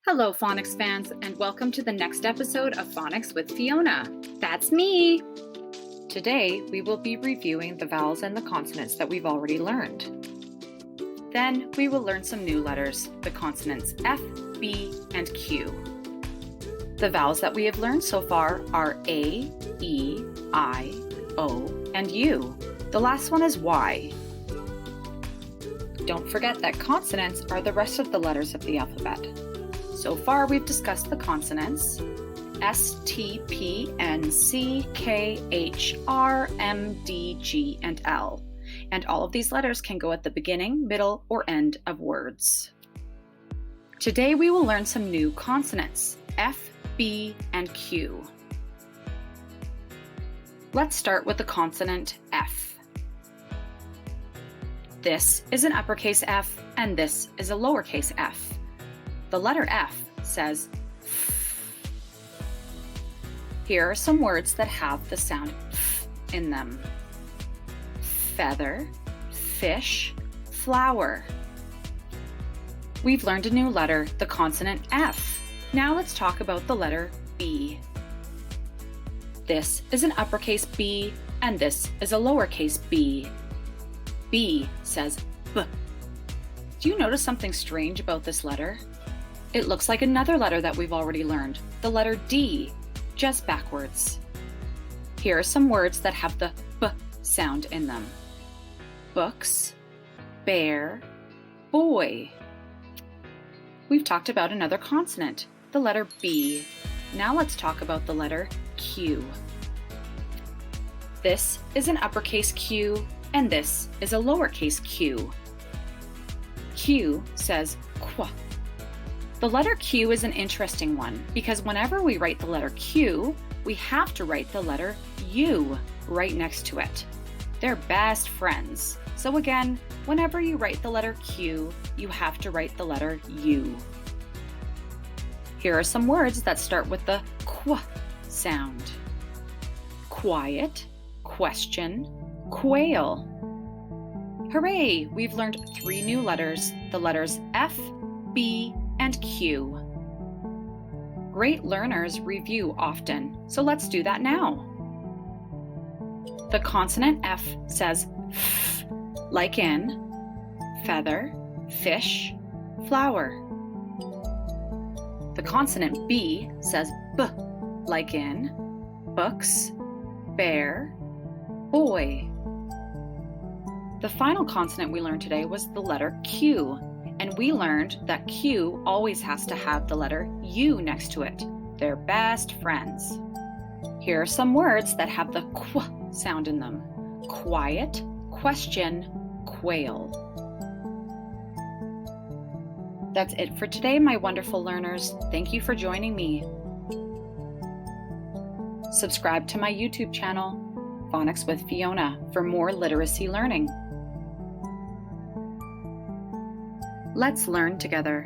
Hello, Phonics fans, and welcome to the next episode of Phonics with Fiona. That's me! Today, we will be reviewing the vowels and the consonants that we've already learned. Then, we will learn some new letters, the consonants F, B, and Q. The vowels that we have learned so far are A, E, I, O, and U. The last one is Y. Don't forget that consonants are the rest of the letters of the alphabet. So far, we've discussed the consonants S, T, P, N, C, K, H, R, M, D, G, and L. And all of these letters can go at the beginning, middle, or end of words. Today, we will learn some new consonants, F, B, and Q. Let's start with the consonant F. This is an uppercase F, and this is a lowercase f. The letter F says F. Here are some words that have the sound F in them. Feather, fish, flower. We've learned a new letter, the consonant F. Now let's talk about the letter B. This is an uppercase B, and this is a lowercase b. B says B. Do you notice something strange about this letter? It looks like another letter that we've already learned, the letter D, just backwards. Here are some words that have the B sound in them. Books, bear, boy. We've talked about another consonant, the letter B. Now let's talk about the letter Q. This is an uppercase Q, and this is a lowercase q. Q says Qu. The letter Q is an interesting one because whenever we write the letter Q, we have to write the letter U right next to it. They're best friends. So again, whenever you write the letter Q, you have to write the letter U. Here are some words that start with the Qu sound. Quiet, question, quail. Hooray! We've learned 3 new letters, the letters F, B, and Q. Great learners review often, so let's do that now. The consonant F says F, like in feather, fish, flower. The consonant B says B, like in books, bear, boy. The final consonant we learned today was the letter Q, and we learned that Q always has to have the letter U next to it. They're best friends. Here are some words that have the Qu sound in them. Quiet, question, quail. That's it for today, my wonderful learners. Thank you for joining me. Subscribe to my YouTube channel, Phonics with Fiona, for more literacy learning. Let's learn together.